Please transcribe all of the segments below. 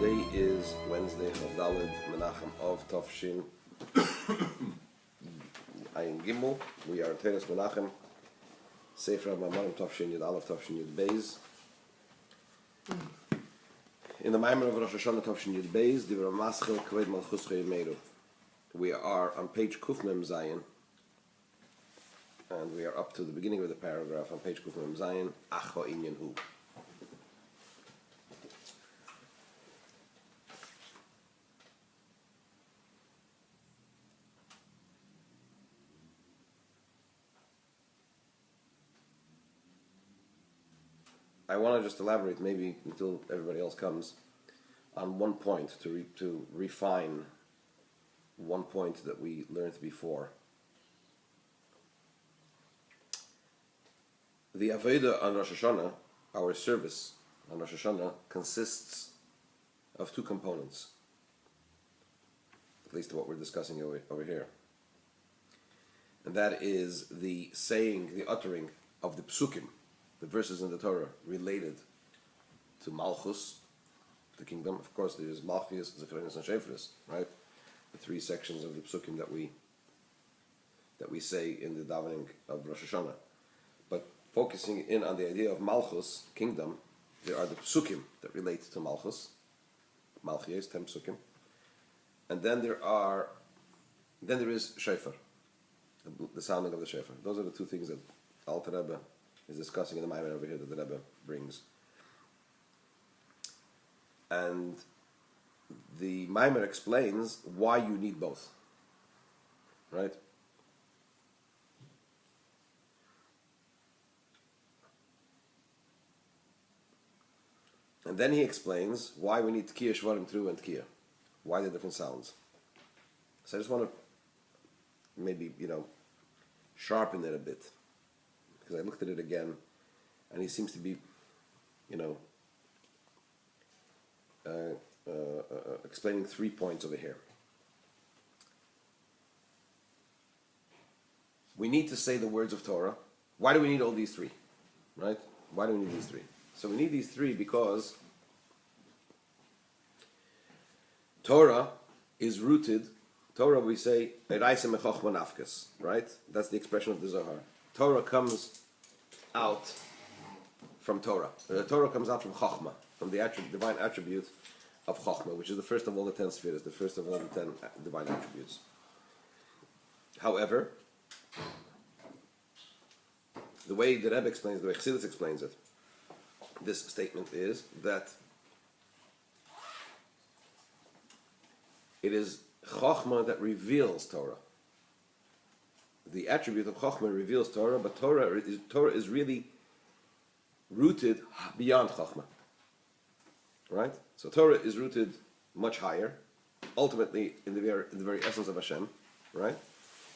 Today is Wednesday, Chavdalid Menachem of Tafshin Ayin Gimel. We are Teres Menachem, Sefer Mamar Tafshin Yud Aleph Tafshin Yud Beis. In the Mamar of Rosh Hashanah Tafshin Yud Beis, Mamar Kevod Malchuscha. We are on page Kuf Mem Zayin, and we are up to the beginning of the paragraph on page Kuf Mem Zayin. Acho Inyan Hu. I want to just elaborate, maybe until everybody else comes, on one point to refine one point that we learned before. The Avodah on Rosh Hashanah, our service on Rosh Hashanah, consists of two components, at least what we're discussing over here. And that is the saying, the uttering of the psukim, the verses in the Torah related to Malchus, the kingdom. Of course, there is Malchus, Zecharias, and Shefris, right? The three sections of the psukim that we say in the davening of Rosh Hashanah. But focusing in on the idea of Malchus, kingdom, there are the psukim that relate to Malchus, Malchies, 10 psukim, and then there is Shofar, the sounding of the Shofar. Those are the two things that Alter Rebbe is discussing in the Maimer over here that the Rebbe brings. And the Maimer explains why you need both. Right? And then he explains why we need Tkiya Shvarim through and Tkiya. Why the different sounds. So I just want to maybe, sharpen it a bit. Because I looked at it again, and he seems to be, explaining 3 points over here. We need to say the words of Torah. Why do we need all these three? Right? Why do we need these three? So we need these three because Torah is rooted. Torah, we say, right? That's the expression of the Zohar. Torah comes out from Torah. The Torah comes out from Chochmah, from the divine attribute of Chochmah, which is the first of all the 10 spheres, the first of all the 10 divine attributes. However, the way the Rebbe explains, the way Chassidus explains it, this statement is that it is Chochmah that reveals Torah. The attribute of Chochmah reveals Torah, but Torah is really rooted beyond Chochmah. Right? So Torah is rooted much higher, ultimately in the very essence of Hashem, right?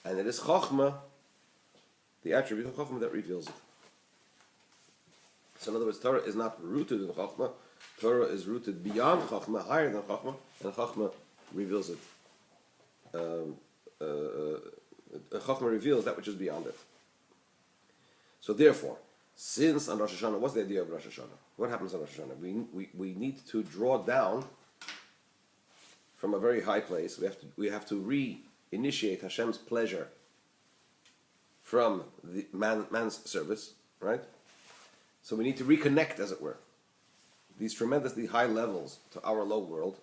And it is Chochmah, the attribute of Chochmah, that reveals it. So in other words, Torah is not rooted in Chochmah. Torah is rooted beyond Chochmah, higher than Chochmah, and Chochmah reveals it. Chochmah reveals that which is beyond it. So therefore, since on Rosh Hashanah, what's the idea of Rosh Hashanah? What happens on Rosh Hashanah? We need to draw down from a very high place. We have to re-initiate Hashem's pleasure from the man's service, right? So we need to reconnect, as it were, these tremendously high levels to our low world.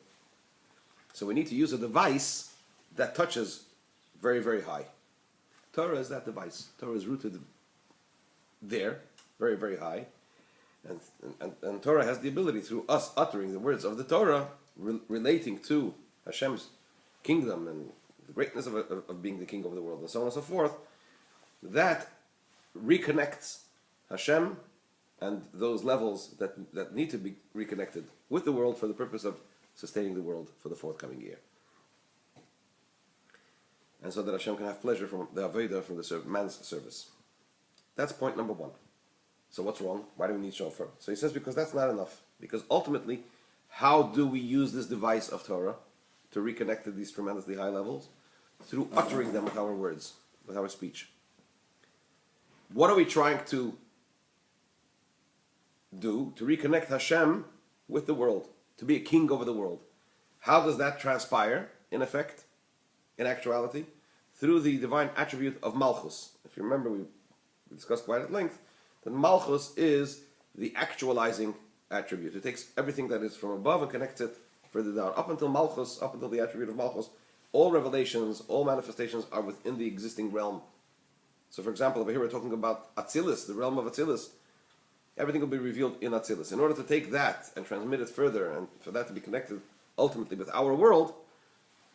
So we need to use a device that touches very, very high. Torah is that device. Torah is rooted there, very, very high. And Torah has the ability, through us uttering the words of the Torah, relating to Hashem's kingdom and the greatness of being the king of the world, and so on and so forth, that reconnects Hashem and those levels that need to be reconnected with the world for the purpose of sustaining the world for the forthcoming year. And so that Hashem can have pleasure from the Avodah, from the man's service. That's point number one. So what's wrong? Why do we need shofar? So he says because that's not enough. Because ultimately, how do we use this device of Torah to reconnect to these tremendously high levels? Through uttering them with our words, with our speech. What are we trying to do to reconnect Hashem with the world? to be a king over the world. How does that transpire, in effect, in actuality? Through the divine attribute of Malchus. If you remember, we discussed quite at length that Malchus is the actualizing attribute. It takes everything that is from above and connects it further down. Up until Malchus, up until the attribute of Malchus, all revelations, all manifestations are within the existing realm. So for example, over here we're talking about Atzilus, the realm of Atzilus. Everything will be revealed in Atzilus. In order to take that and transmit it further, and for that to be connected ultimately with our world,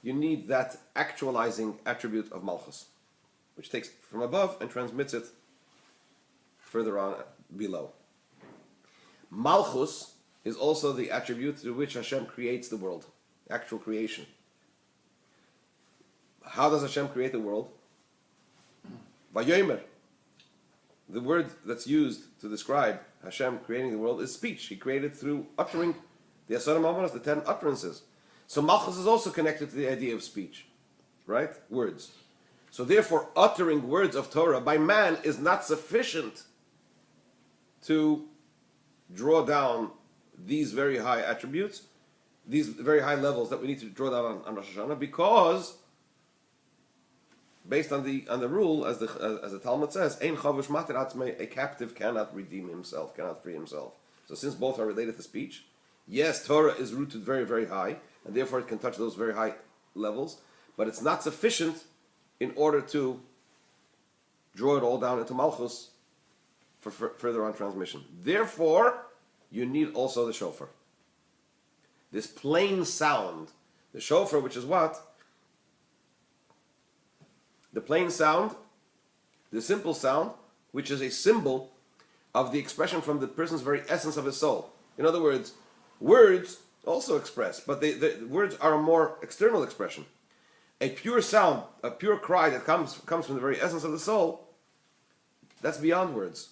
you need that actualizing attribute of Malchus, which takes from above and transmits it further on below. Malchus is also the attribute through which Hashem creates the world, actual creation. How does Hashem create the world? Vayomer. The word that's used to describe Hashem creating the world is speech. He created through uttering the Asara Mamanas, the 10 utterances. So Malchus is also connected to the idea of speech, right? Words. So therefore, uttering words of Torah by man is not sufficient to draw down these very high attributes, these very high levels that we need to draw down on Rosh Hashanah, because based on the rule, as the Talmud says, Ein chavush matir atzmei, a captive cannot redeem himself, cannot free himself. So since both are related to speech, yes, Torah is rooted very, very high, and therefore it can touch those very high levels, but it's not sufficient in order to draw it all down into Malchus for further on transmission. Therefore, you need also the shofar. This plain sound, the shofar, which is what? The plain sound, the simple sound, which is a symbol of the expression from the person's very essence of his soul. In other words, words also express, but the words are a more external expression. A pure sound, a pure cry that comes from the very essence of the soul, that's beyond words.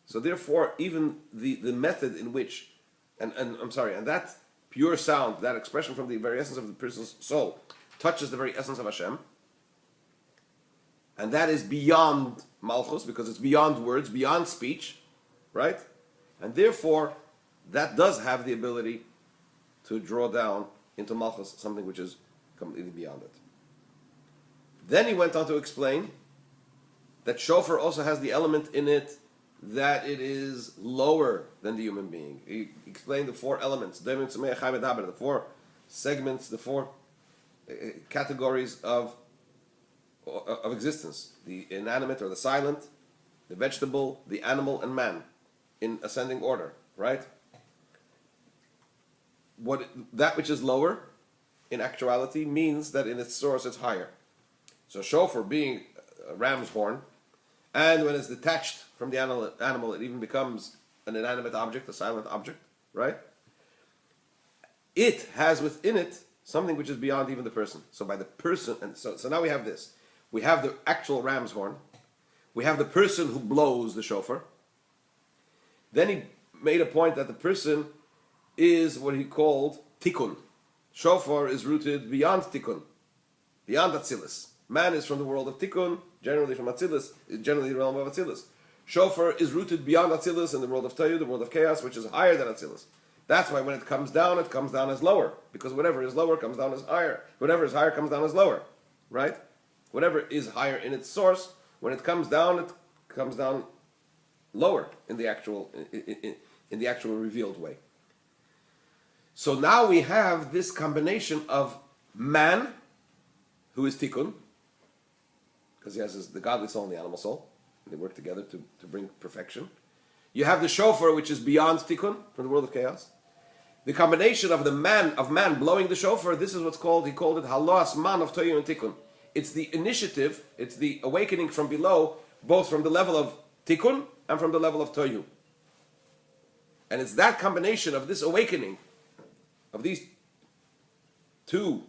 So therefore, even the method in which, and that pure sound, that expression from the very essence of the person's soul, touches the very essence of Hashem, and that is beyond Malchus, because it's beyond words, beyond speech, right? And therefore, that does have the ability to draw down into Malchus something which is completely beyond it. Then he went on to explain that shofar also has the element in it that it is lower than the human being. He explained the 4 elements, the 4 segments, the 4 categories of existence: the inanimate or the silent, the vegetable, the animal, and man, in ascending order, right? That which is lower, in actuality, means that in its source it's higher. So shofar being a ram's horn, and when it's detached from the animal, it even becomes an inanimate object, a silent object, right? It has within it something which is beyond even the person. So by the person, and so now we have this. We have the actual ram's horn. We have the person who blows the shofar. Then he made a point that the person is what he called tikkun. Shofar is rooted beyond tikkun, beyond Atzilus. Man is from the world of tikkun, generally from Atzilus, generally the realm of Atzilus. Shofar is rooted beyond Atzilus in the world of Tayu, the world of chaos, which is higher than Atzilus. That's why when it comes down as lower, because whatever is lower comes down as higher. Whatever is higher comes down as lower, right? Whatever is higher in its source, when it comes down lower in the actual revealed way. So now we have this combination of man, who is tikkun, because he has the godly soul and the animal soul, and they work together to bring perfection. You have the shofar, which is beyond tikkun, from the world of chaos. The combination of man blowing the shofar, this is what's called, he called it halos man of toyu and tikkun. It's the initiative, it's the awakening from below, both from the level of tikkun and from the level of toyu. And it's that combination of this awakening, of these 2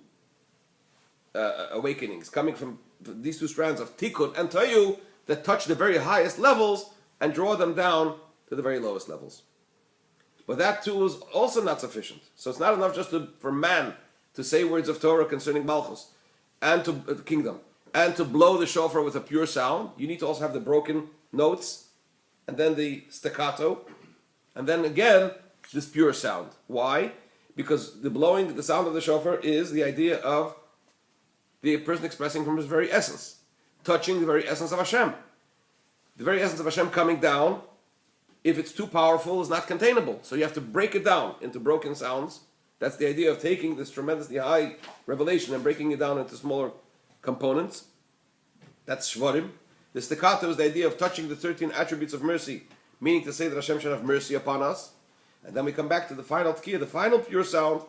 awakenings, coming from these 2 strands of tikkun and toyu, that touch the very highest levels and draw them down to the very lowest levels. But that too is also not sufficient. So it's not enough just for man to say words of Torah concerning Malchus, and to the kingdom, and to blow the shofar with a pure sound. You need to also have the broken notes, and then the staccato, and then again this pure sound. Why? Because the sound of the shofar is the idea of the person expressing from his very essence, touching the very essence of Hashem. The very essence of Hashem coming down, if it's too powerful, is not containable. So you have to break it down into broken sounds. That's the idea of taking this tremendously high revelation and breaking it down into smaller components. That's shvarim. The staccato is the idea of touching the 13 attributes of mercy, meaning to say that Hashem should have mercy upon us. And then we come back to the final tkiyah, the final pure sound,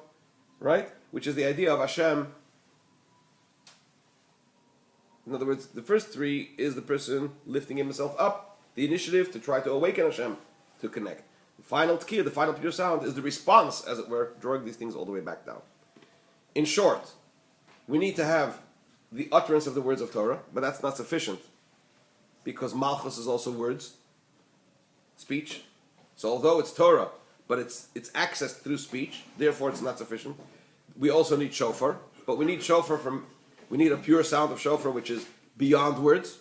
right? Which is the idea of Hashem. In other words, the first three is the person lifting himself up, the initiative to try to awaken Hashem, to connect. The final tkiyah, the final pure sound, is the response, as it were, drawing these things all the way back down. In short, we need to have the utterance of the words of Torah, but that's not sufficient, because Malchus is also words, speech. So although it's Torah, but it's accessed through speech, therefore it's not sufficient. We also need shofar, but we need we need a pure sound of shofar which is beyond words.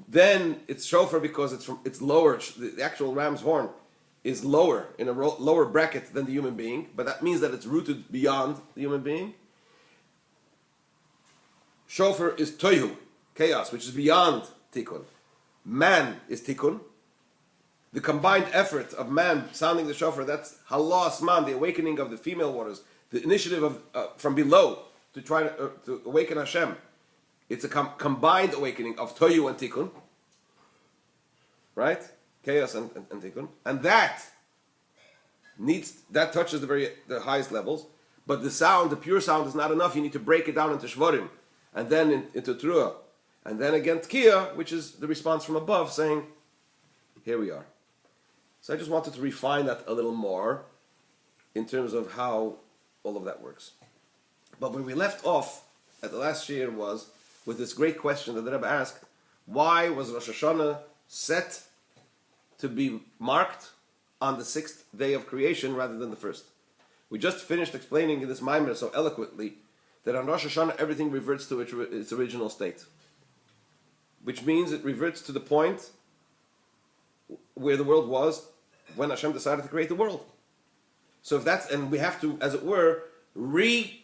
Then it's shofar because it's lower. The actual ram's horn is lower, in a lower bracket than the human being, but that means that it's rooted beyond the human being. Shofar is tohu, chaos, which is beyond tikkun. Man is tikkun. The combined effort of man sounding the shofar, that's halas man, the awakening of the female waters, the initiative of from below to try to awaken Hashem. It's a combined awakening of tohu and tikkun, right? Chaos and tikkun, and that touches the highest levels. But the sound, the pure sound, is not enough. You need to break it down into shvarim, and then into truah, and then again tkiyah, which is the response from above, saying, "Here we are." So I just wanted to refine that a little more in terms of how all of that works. But when we left off at the last shiur was with this great question that the Rebbe asked: why was Rosh Hashanah set to be marked on the 6th day of creation rather than the first? We just finished explaining in this Maimer so eloquently that on Rosh Hashanah everything reverts to its original state, which means it reverts to the point where the world was when Hashem decided to create the world. So if that's, and we have to, as it were, re-establish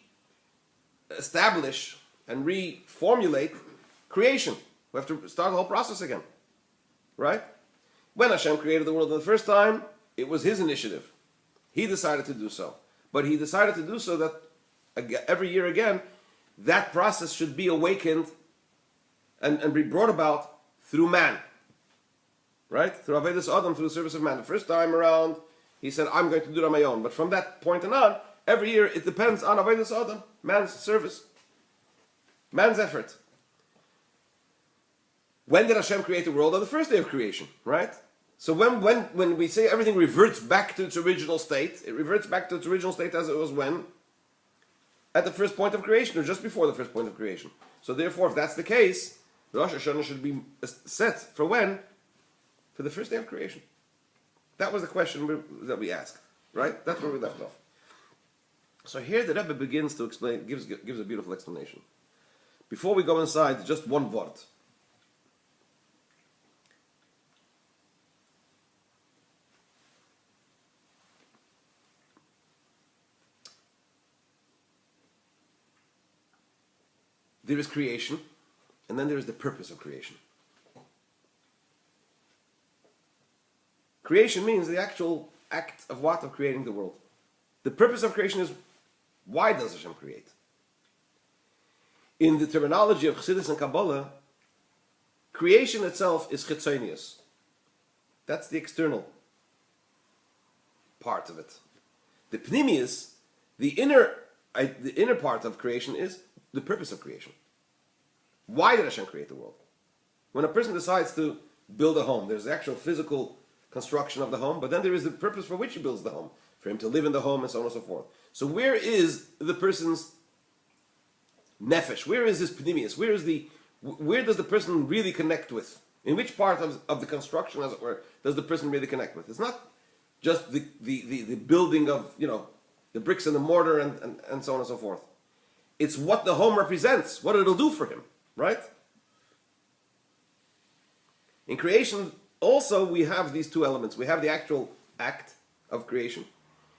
and reformulate creation. We have to start the whole process again, right? When Hashem created the world the first time, it was His initiative. He decided to do so. But He decided to do so that every year again, that process should be awakened and be brought about through man. Right? Through Avodas Adam, through the service of man. The first time around, He said, I'm going to do it on my own. But from that point on, every year it depends on Avodas Adam, man's service, man's effort. When did Hashem create the world? On the first day of creation, right? So when we say everything reverts back to its original state, it reverts back to its original state as it was when? At the first point of creation, or just before the first point of creation. So therefore, if that's the case, Rosh Hashanah should be set for when? For the first day of creation. That was the question that we asked, right? That's where we left off. So here the Rebbe begins to explain, gives a beautiful explanation. Before we go inside, just one word. There is creation, and then there is the purpose of creation. Creation means the actual act of what? Of creating the world. The purpose of creation is, why does Hashem create? In the terminology of Chassidus and Kabbalah, creation itself is chitzonius. That's the external part of it. The pnimius, the inner part of creation is the purpose of creation. Why did Hashem create the world? When a person decides to build a home, there's the actual physical construction of the home, but then there is the purpose for which he builds the home, for him to live in the home and so on and so forth. So where is the person's nefesh? Where is his pnimius? Where does the person really connect with? In which part of the construction, as it were, does the person really connect with? It's not just the building of, the bricks and the mortar and so on and so forth. It's what the home represents, what it'll do for him, right? In creation, also, we have these two elements. We have the actual act of creation,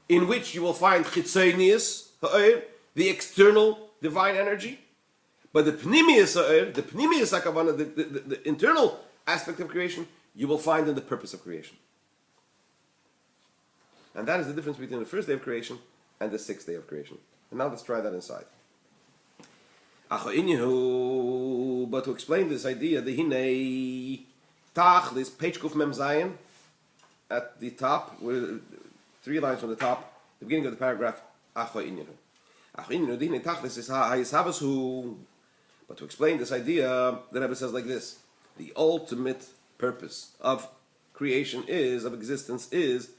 in which you will find chitzonius ha'or, the external divine energy, but the pnimius ha'or, the pnimius hakavana, the internal aspect of creation, you will find in the purpose of creation. And that is the difference between the first day of creation and the sixth day of creation. And now let's try that inside. But to explain this idea, the hine tach, this page kuf mem zayin, at the top, 3 lines from the top, the beginning of the paragraph, but to explain this idea, the Rebbe says like this: the ultimate purpose of creation is, of existence is,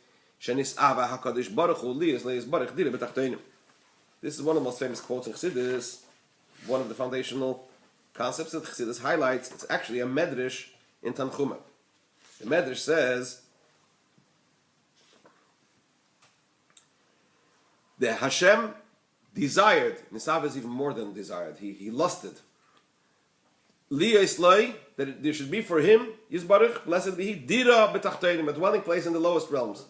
this is one of the most famous quotes in Chassidus, one of the foundational concepts that Chassidus highlights. It's actually a medrash in Tanchuma. The medrash says that Hashem desired, Nisav is even more than desired, he lusted, that there should be for him, Yisbarach, blessed be he, Dira betachtenim, a dwelling place in the lowest realms.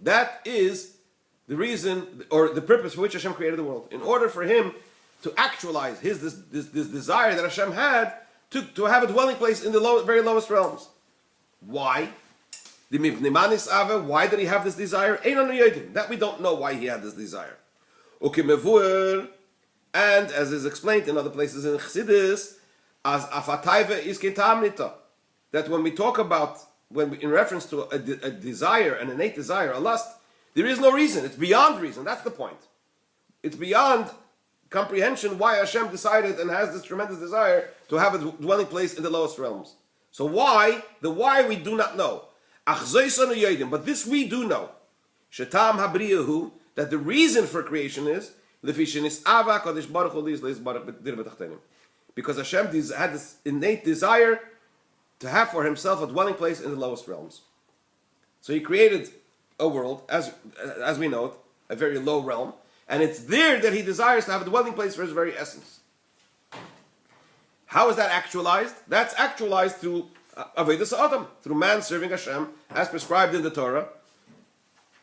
That is the reason, or the purpose for which Hashem created the world. In order for him to actualize this desire that Hashem had to have a dwelling place in the very lowest realms. Why? Why did he have this desire? That we don't know why he had this desire. And as is explained in other places in Chassidus, as afataiva is ketamnita, that when we talk about, in reference to a desire, an innate desire, a lust, there is no reason. It's beyond reason. That's the point. It's beyond comprehension why Hashem decided and has this tremendous desire to have a dwelling place in the lowest realms. So why? The why we do not know. But this we do know. Shetam habriyahu, that the reason for creation is because Hashem had this innate desire to have for himself a dwelling place in the lowest realms. So he created a world, as we know it, a very low realm, and it's there that he desires to have a dwelling place for his very essence. How is that actualized? That's actualized through Avodas Adam, through man serving Hashem, as prescribed in the Torah.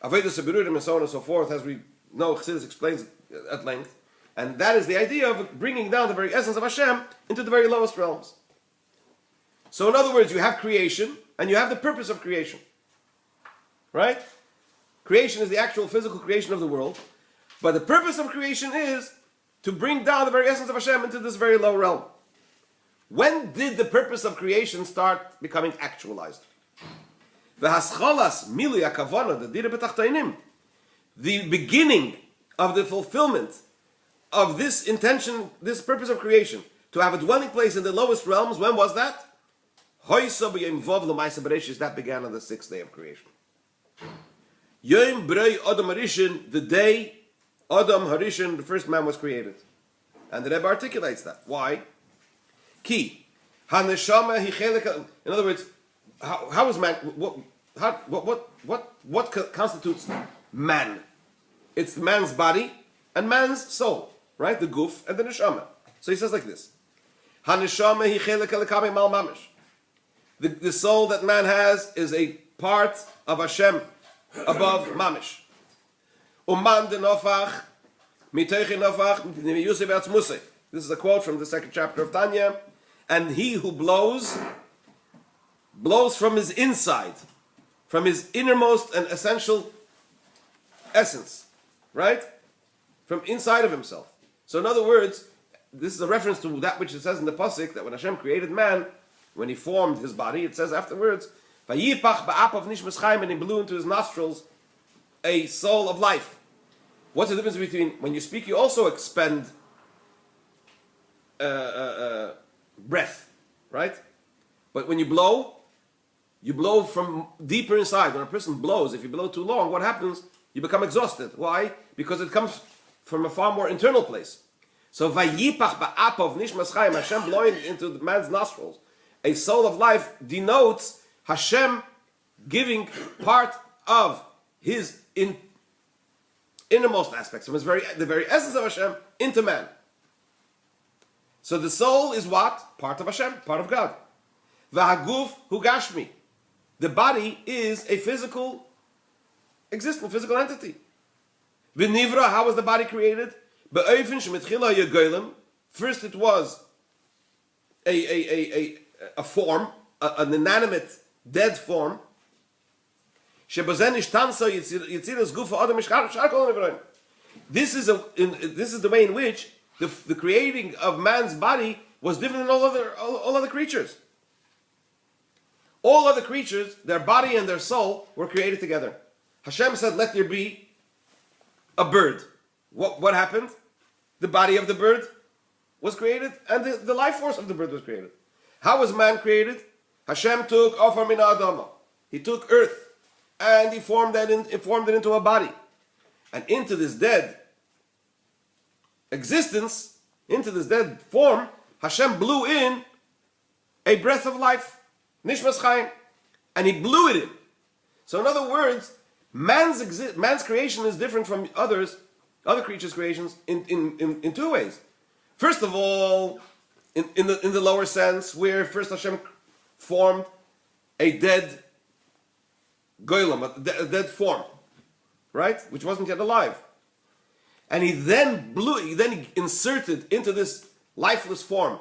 Avodas Habirurim and so on and so forth, as we know, Chassidus explains at length. And that is the idea of bringing down the very essence of Hashem into the very lowest realms. So in other words, you have creation, and you have the purpose of creation. Right? Creation is the actual physical creation of the world, but the purpose of creation is to bring down the very essence of Hashem into this very low realm. When did the purpose of creation start becoming actualized? The beginning of the fulfillment of this intention, this purpose of creation, to have a dwelling place in the lowest realms, when was that? That began on the sixth day of creation. Yom Brei Adam Harishon, the day Adam Harishon, the first man, was created. And the Rebbe articulates that. Why? Ki. Haneshama Hichelek. In other words, how is man? What constitutes man? It's man's body and man's soul, right? The guf and the neshama. So he says like this: Haneshama Hichelek Elakabe Mal Mamish. The soul that man has is a part of Hashem above Mamish. Uman de Nofach, Mitechi Nofach, Yusuf Atzmusei. This is a quote from the second chapter of Tanya. And he who blows from his inside, from his innermost and essential essence, right? From inside of himself. So in other words, this is a reference to that which it says in the Pasuk, that when Hashem created man, when he formed his body, it says afterwards, Vayipach ba'apav nishmas chaim, and he blew into his nostrils a soul of life. What's the difference between, when you speak, you also expend breath, right? But when you blow from deeper inside. When a person blows, if you blow too long, what happens? You become exhausted. Why? Because it comes from a far more internal place. So Vayipach ba'apav nishmas chaim, Hashem blowing into the man's nostrils a soul of life, denotes Hashem giving part of his innermost aspects, from the very essence of Hashem, into man. So the soul is what? Part of Hashem, part of God. V'haguf hu gashmi. The body is a physical existent physical entity. V'nivra, how was the body created? Be'ofen shemitchila yagolim. First, it was a form, an inanimate, dead form. Shebazen ishtansa yitziras gufa adam mishkar kol nevroim. This is the way in which the creating of man's body was different than all other creatures. All other creatures, their body and their soul were created together. Hashem said, "Let there be a bird." What happened? The body of the bird was created, and the life force of the bird was created. How was man created? Hashem took Ofar Min Adama. He took earth, and he formed it into a body. And into this dead existence, into this dead form, Hashem blew in a breath of life, Nishmas Chaim, and he blew it in. So in other words, man's creation is different from other creatures' creations in two ways. First of all, in the lower sense, where first Hashem formed a dead goylem, a dead form, right, which wasn't yet alive, and he then inserted into this lifeless form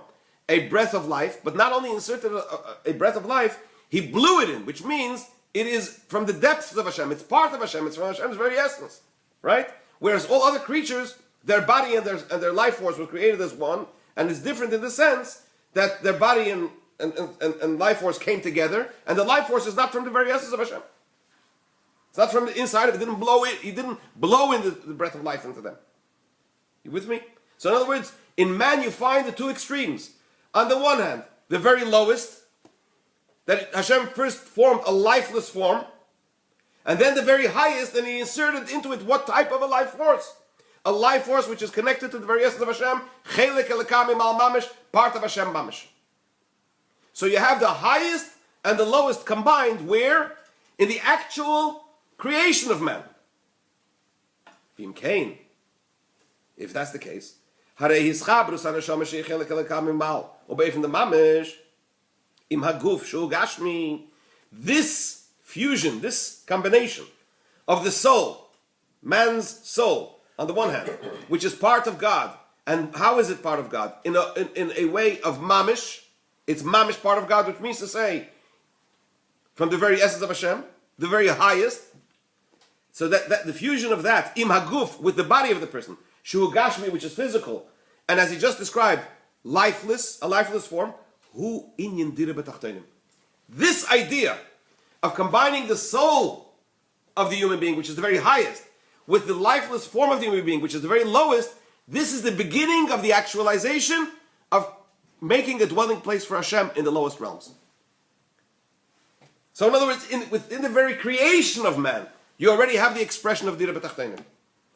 a breath of life. But not only inserted a breath of life, he blew it in, which means it is from the depths of Hashem. It's part of Hashem. It's from Hashem's very essence, right? Whereas all other creatures, their body and their life force was created as one, and it's different in the sense that their body and life force came together, and the life force is not from the very essence of Hashem. It's not from the inside of it. He didn't blow in the breath of life into them. You with me? So in other words, in man you find the two extremes. On the one hand, the very lowest, that Hashem first formed a lifeless form, and then the very highest, and he inserted into it what type of a life force? A life force which is connected to the very essence of Hashem, Chelek Elokamim Al Mamish, part of Hashem Mamish. So you have the highest and the lowest combined where? In the actual creation of man. Vim Kain. If that's the case, Harei Hischabrus HaNeshama Shei Chelek Elokamim Mal, Obeifin the Mamish, Im Haguf Shu Gashmi. This fusion, this combination of the soul, man's soul, on the one hand, which is part of God. And how is it part of God? In a way of mamish. It's mamish part of God, which means to say, from the very essence of Hashem, the very highest. So that the fusion of that, im haguf, with the body of the person, shu gashmi, which is physical, and as he just described, lifeless, a lifeless form, hu inyan dira b'tachtonim. This idea of combining the soul of the human being, which is the very highest, with the lifeless form of the human being, which is the very lowest, this is the beginning of the actualization of making a dwelling place for Hashem in the lowest realms. So in other words, within the very creation of man, you already have the expression of Dira B'Tachtenim,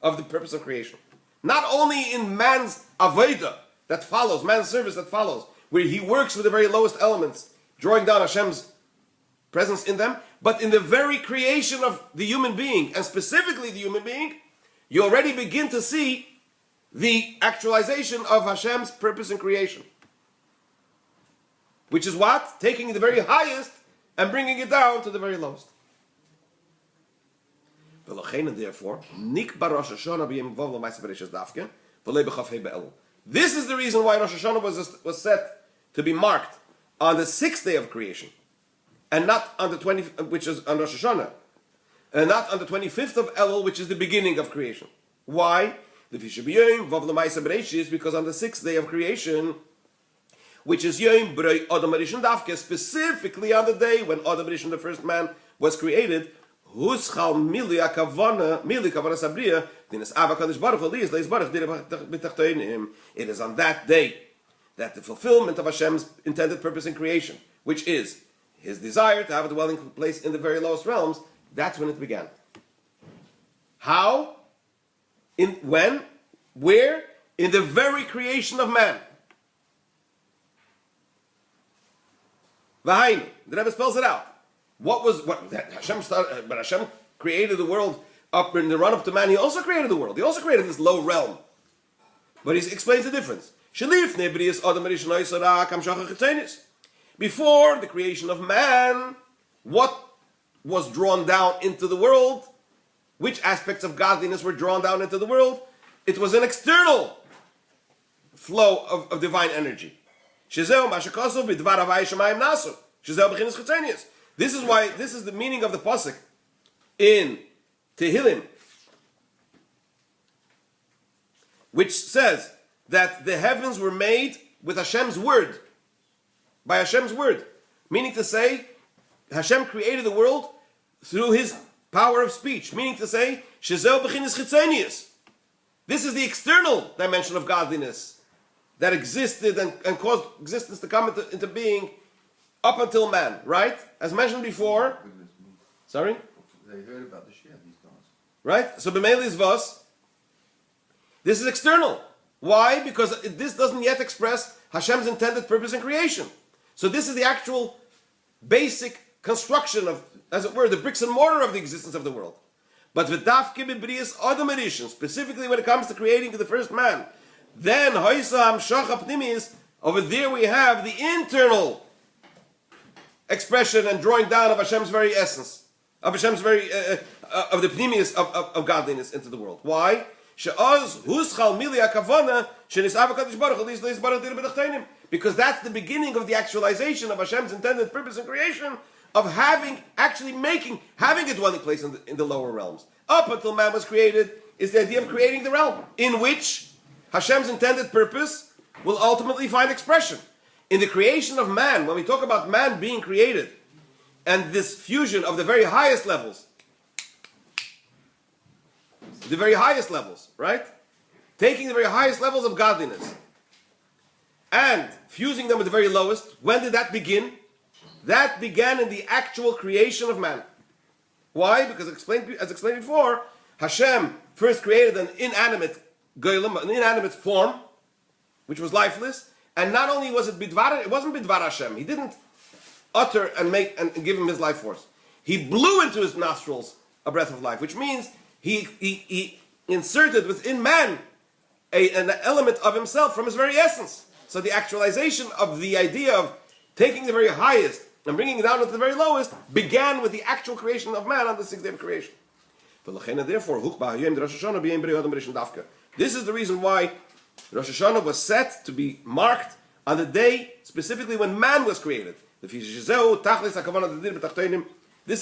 of the purpose of creation. Not only in man's Avodah that follows, man's service that follows, where he works with the very lowest elements, drawing down Hashem's presence in them, but in the very creation of the human being, and specifically the human being, you already begin to see the actualization of Hashem's purpose in creation. Which is what? Taking the very highest and bringing it down to the very lowest. Therefore, this is the reason why Rosh Hashanah was set to be marked on the 6th day of creation, and not on the 20th, which is on Rosh Hashanah, and not on the 25th of Elul, which is the beginning of creation. Why? Because on the 6th day of creation, which is Yom Brei Adam Rishon Davke, specifically on the day when Adam Rishon, the first man, was created, it is on that day that the fulfillment of Hashem's intended purpose in creation, which is his desire to have a dwelling place in the very lowest realms, that's when it began. How? When? Where? In the very creation of man. V'hainu. The Rebbe spells it out. But Hashem created the world up in the run-up to man. He also created the world. He also created this low realm. But he explains the difference. Before the creation of man, what was drawn down into the world which aspects of godliness were drawn down into the world? It was an external flow of divine energy. This is why, this is the meaning of the pasuk in Tehillim, which says that the heavens were made with Hashem's word, by Hashem's word. Meaning to say, Hashem created the world through His power of speech. Meaning to say, Shezeu b'chinas chitzonius. This is the external dimension of godliness that existed and caused existence to come into being up until man, right? As mentioned before. Sorry? They heard about the Shiur, these guys. Right? So b'meil is vos. This is external. Why? Because this doesn't yet express Hashem's intended purpose in creation. So this is the actual basic construction of, as it were, the bricks and mortar of the existence of the world. But v'dafke b'brias adam erishin, specifically when it comes to creating the first man, then hoysam shacha pnimis, over there we have the internal expression and drawing down of Hashem's very essence, of Hashem's very of the pnimius of godliness into the world. Why? Because that's the beginning of the actualization of Hashem's intended purpose in creation, of having a dwelling place in the lower realms. Up until man was created is the idea of creating the realm in which Hashem's intended purpose will ultimately find expression. In the creation of man, when we talk about man being created, and this fusion of the very highest levels, right? Taking the very highest levels of godliness and fusing them with the very lowest. When did that begin? That began in the actual creation of man. Why? Because as explained before, Hashem first created an inanimate goylem, an inanimate form, which was lifeless, and not only was it bidvar, it wasn't bidvar Hashem. He didn't utter and make and give him his life force. He blew into his nostrils a breath of life, which means he inserted within man an element of himself from his very essence. So the actualization of the idea of taking the very highest and bringing it down to the very lowest began with the actual creation of man on the sixth day of creation. Therefore, this is the reason why Rosh Hashanah was set to be marked on the day specifically when man was created. This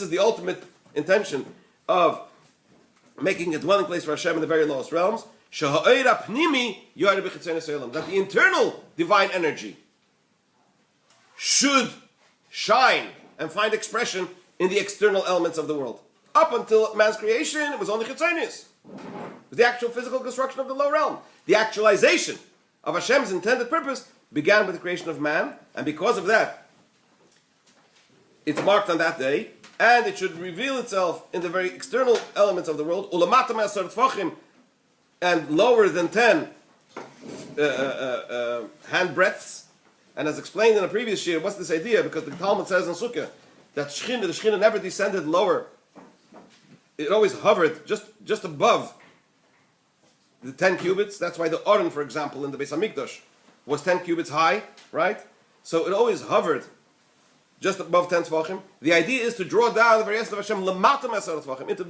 is the ultimate intention of making a dwelling place for Hashem in the very lowest realms. That the internal divine energy should shine and find expression in the external elements of the world. Up until man's creation, it was only chitzonius. It was the actual physical construction of the low realm. The actualization of Hashem's intended purpose began with the creation of man, and because of that, it's marked on that day, and it should reveal itself in the very external elements of the world, and lower than 10 hand breadths. And as explained in a previous year, what's this idea? Because the Talmud says in Sukkah that the Shekhinah never descended lower. It always hovered just above the 10 cubits. That's why the Aron, for example, in the Beis HaMikdash was 10 cubits high, right? So it always hovered just above 10 Tvachim. The idea is to draw down the very essence of Hashem lamata me'asar Tvachim into the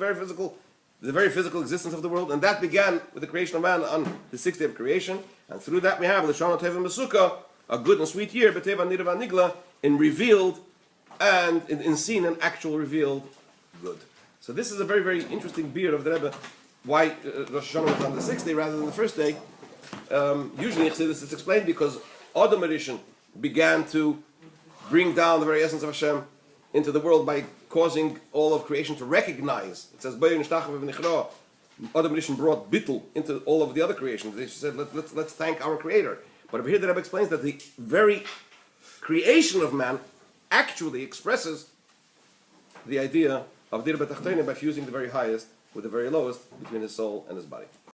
very physical existence of the world, and that began with the creation of man on the sixth day of creation. And through that we have L'shana Teva Mesuka, a good and sweet year, B'teva Nirva Nigla, in revealed and in seen and actual revealed good. So this is a very, very interesting beer of the Rebbe. Why Rosh Hashanah was on the sixth day rather than the first day? Usually in Chassidus it's explained because Adam Rishon began to bring down the very essence of Hashem into the world by causing all of creation to recognize. It says, Adam Rishon brought bittul into all of the other creations. They said, let's thank our Creator. But over here the Rebbe explains that the very creation of man actually expresses the idea of dir b'tachtonim by fusing the very highest with the very lowest between his soul and his body.